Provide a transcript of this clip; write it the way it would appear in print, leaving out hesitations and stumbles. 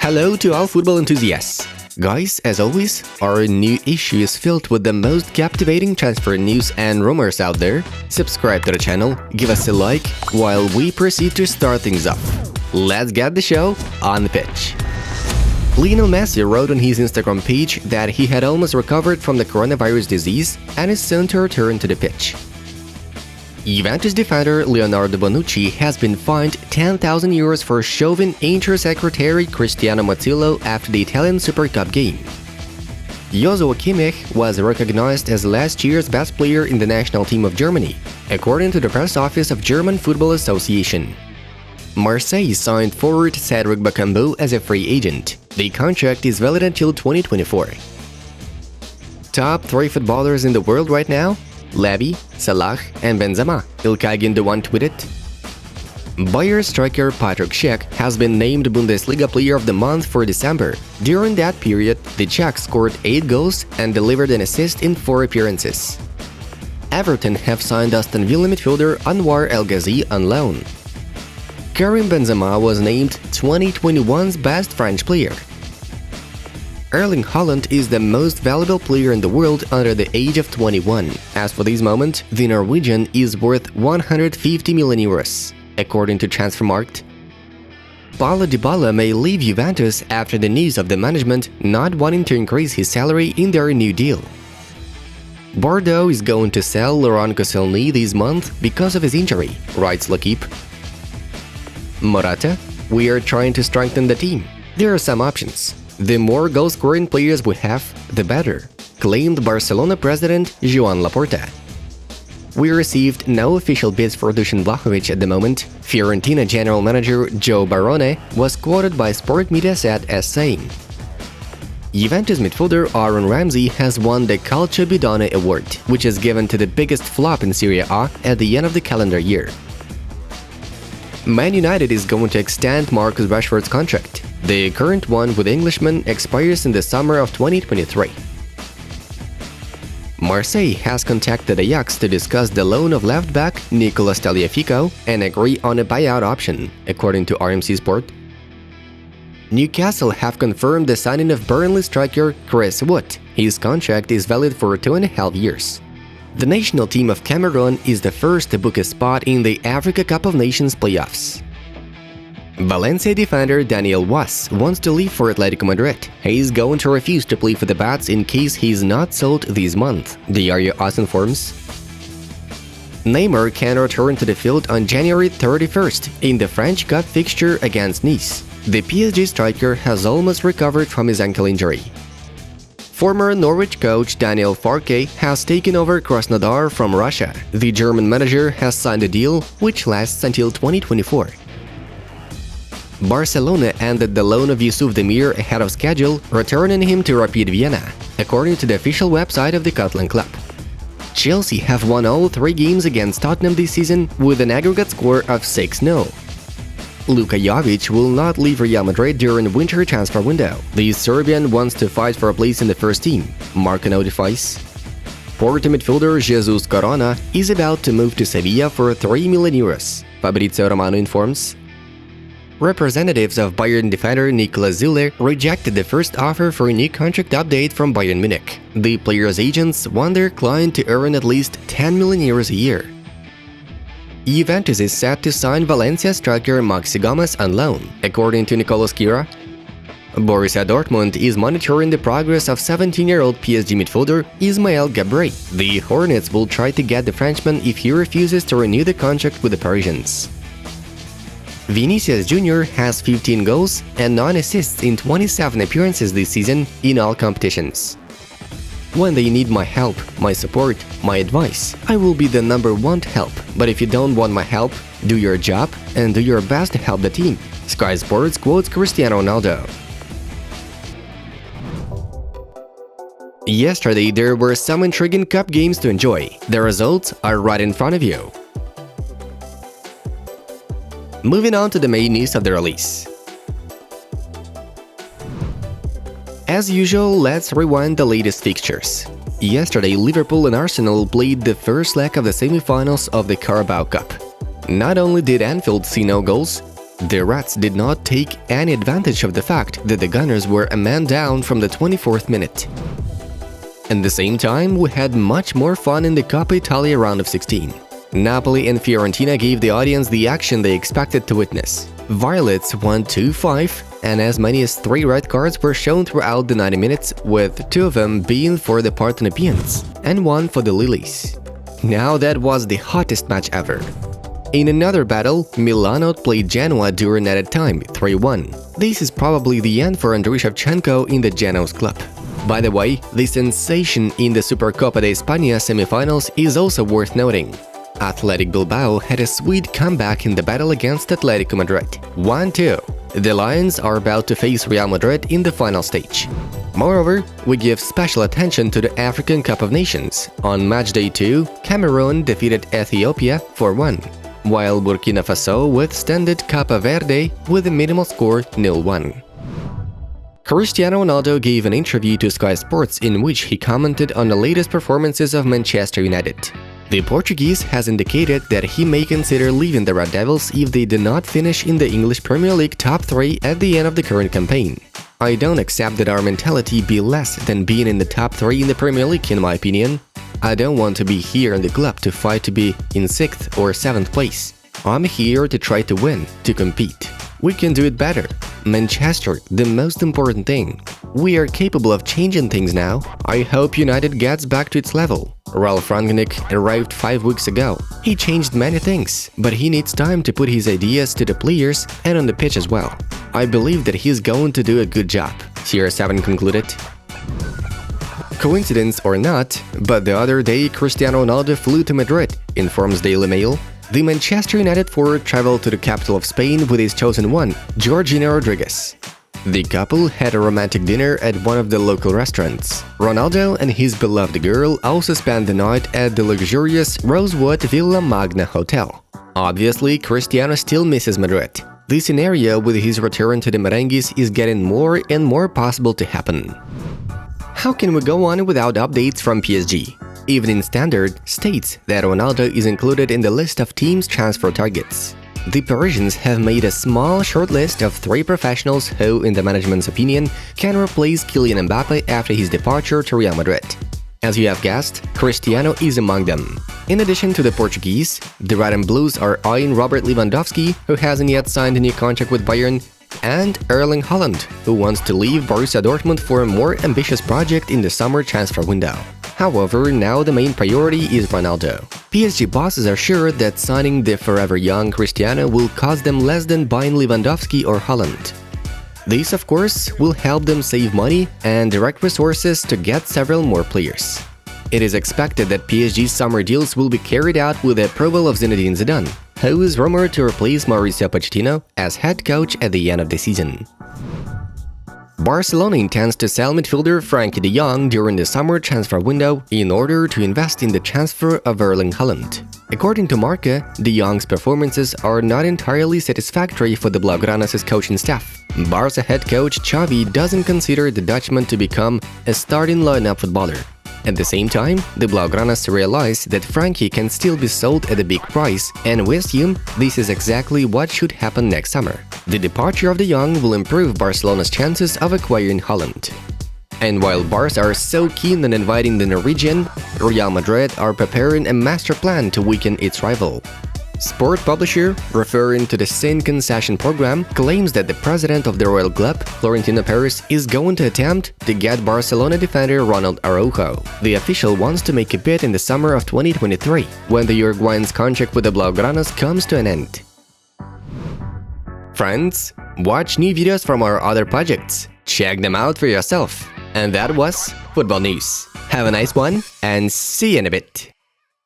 Hello to all football enthusiasts. Guys, as always, our new issue is filled with the most captivating transfer news and rumors out there. Subscribe to the channel, give us a like, while we proceed to start things off. Let's get the show on the pitch. Lionel Messi wrote on his Instagram page that he had almost recovered from the coronavirus disease and is soon to return to the pitch. Juventus defender Leonardo Bonucci has been fined €10,000 for shoving Inter secretary Cristiano Mazzillo after the Italian Super Cup game. Joshua Kimmich was recognized as last year's best player in the national team of Germany, according to the press office of German Football Association. Marseille signed forward Cedric Bakambu as a free agent. The contract is valid until 2024. Top 3 footballers in the world right now? Levy, Salah, and Benzema, Ilkay Gündoğan tweeted. Bayern striker Patrick Schick has been named Bundesliga Player of the Month for December. During that period, the Czech scored 8 goals and delivered an assist in 4 appearances. Everton have signed Aston Villa midfielder Anwar El Ghazi on loan. Karim Benzema was named 2021's best French player. Erling Haaland is the most valuable player in the world under the age of 21. As for this moment, the Norwegian is worth €150 million, according to Transfermarkt. Paulo Dybala may leave Juventus after the news of the management not wanting to increase his salary in their new deal. Bordeaux is going to sell Laurent Koscielny this month because of his injury, writes L'Equipe. Morata, we are trying to strengthen the team. There are some options. The more goal-scoring players we have, the better, claimed Barcelona president Joan Laporta. We received no official bids for Dusan Vlahovic at the moment. Fiorentina general manager Joe Barone was quoted by Sport Mediaset as saying, Juventus midfielder Aaron Ramsey has won the Calcio Bidone award, which is given to the biggest flop in Serie A at the end of the calendar year. Man United is going to extend Marcus Rashford's contract. The current one with Englishman expires in the summer of 2023. Marseille has contacted Ajax to discuss the loan of left-back Nicolas Tagliafico and agree on a buyout option, according to RMC Sport. Newcastle have confirmed the signing of Burnley striker Chris Wood. His contract is valid for 2.5 years. The national team of Cameroon is the first to book a spot in the Africa Cup of Nations playoffs. Valencia defender Daniel Was wants to leave for Atletico Madrid. He is going to refuse to play for the Bats in case he is not sold this month, Diario AS informs. Neymar can return to the field on January 31st in the French Cup fixture against Nice. The PSG striker has almost recovered from his ankle injury. Former Norwich coach Daniel Farke has taken over Krasnodar from Russia. The German manager has signed a deal which lasts until 2024. Barcelona ended the loan of Yusuf Demir ahead of schedule, returning him to Rapid Vienna, according to the official website of the Catalan club. Chelsea have won all 3 games against Tottenham this season with an aggregate score of 6-0. Luka Jovic will not leave Real Madrid during the winter transfer window. The Serbian wants to fight for a place in the first team, Marca notifies. Porto midfielder Jesus Corona is about to move to Sevilla for €3 million, Fabrizio Romano informs. Representatives of Bayern defender Niklas Süle rejected the first offer for a new contract update from Bayern Munich. The player's agents want their client to earn at least €10 million a year. Juventus is set to sign Valencia striker Maxi Gomez on loan, according to Nicolas Kira. Borussia Dortmund is monitoring the progress of 17-year-old PSG midfielder Ismael Gabré. The Hornets will try to get the Frenchman if he refuses to renew the contract with the Parisians. Vinicius Jr. has 15 goals and 9 assists in 27 appearances this season in all competitions. When they need my help, my support, my advice, I will be the #1 to help. But if you don't want my help, do your job and do your best to help the team. Sky Sports quotes Cristiano Ronaldo. Yesterday, there were some intriguing cup games to enjoy. The results are right in front of you. Moving on to the main news of the release. As usual, let's rewind the latest fixtures. Yesterday, Liverpool and Arsenal played the first leg of the semi-finals of the Carabao Cup. Not only did Anfield see no goals, The Reds did not take any advantage of the fact that the Gunners were a man down from the 24th minute. At the same time, we had much more fun in the Coppa Italia round of 16. Napoli and Fiorentina gave the audience the action they expected to witness. Violets won 2-5, and as many as 3 red cards were shown throughout the 90 minutes, with 2 of them being for the Partenopians and 1 for the Lilies. Now that was the hottest match ever. In another battle, Milan outplayed Genoa during added time, 3-1. This is probably the end for Andriy Shevchenko in the Genoa's club. By the way, the sensation in the Supercopa de España semifinals is also worth noting. Athletic Bilbao had a sweet comeback in the battle against Atletico Madrid, 1-2. The Lions are about to face Real Madrid in the final stage. Moreover, we give special attention to the African Cup of Nations. On matchday 2, Cameroon defeated Ethiopia 4-1, while Burkina Faso withstood Cabo Verde with a minimal score 0-1. Cristiano Ronaldo gave an interview to Sky Sports in which he commented on the latest performances of Manchester United. The Portuguese has indicated that he may consider leaving the Red Devils if they do not finish in the English Premier League top 3 at the end of the current campaign. I don't accept that our mentality be less than being in the top 3 in the Premier League, in my opinion. I don't want to be here in the club to fight to be in 6th or 7th place. I'm here to try to win, to compete. We can do it better. Manchester, the most important thing. We are capable of changing things now. I hope United gets back to its level. Ralf Rangnick arrived 5 weeks ago. He changed many things, but he needs time to put his ideas to the players and on the pitch as well. I believe that he's going to do a good job, CR7 concluded. Coincidence or not, but the other day Cristiano Ronaldo flew to Madrid, informs Daily Mail. The Manchester United forward traveled to the capital of Spain with his chosen one, Georgina Rodriguez. The couple had a romantic dinner at one of the local restaurants. Ronaldo and his beloved girl also spent the night at the luxurious Rosewood Villa Magna hotel. Obviously, Cristiano still misses Madrid. The scenario with his return to the Merengues is getting more and more possible to happen. How can we go on without updates from PSG? Evening Standard states that Ronaldo is included in the list of teams' transfer targets. The Parisians have made a small shortlist of 3 professionals who, in the management's opinion, can replace Kylian Mbappe after his departure to Real Madrid. As you have guessed, Cristiano is among them. In addition to the Portuguese, the Red and Blues are eyeing Robert Lewandowski, who hasn't yet signed a new contract with Bayern, and Erling Haaland, who wants to leave Borussia Dortmund for a more ambitious project in the summer transfer window. However, now the main priority is Ronaldo. PSG bosses are sure that signing the forever young Cristiano will cost them less than buying Lewandowski or Haaland. This, of course, will help them save money and direct resources to get several more players. It is expected that PSG's summer deals will be carried out with the approval of Zinedine Zidane, who is rumored to replace Mauricio Pochettino as head coach at the end of the season. Barcelona intends to sell midfielder Frenkie de Jong during the summer transfer window in order to invest in the transfer of Erling Haaland. According to Marca, de Jong's performances are not entirely satisfactory for the Blaugrana's coaching staff. Barca head coach Xavi doesn't consider the Dutchman to become a starting lineup footballer. At the same time, the Blaugranas realize that Frenkie can still be sold at a big price, and we assume this is exactly what should happen next summer. The departure of de Jong will improve Barcelona's chances of acquiring Haaland. And while Barca are so keen on inviting the Norwegian, Real Madrid are preparing a master plan to weaken its rival. Sport publisher, referring to the Sin concession program, claims that the president of the Royal Club, Florentino Perez, is going to attempt to get Barcelona defender Ronald Araujo. The official wants to make a bid in the summer of 2023, when the Uruguayan's contract with the Blaugranas comes to an end. Friends, watch new videos from our other projects. Check them out for yourself. And that was Football News. Have a nice one, and see you in a bit.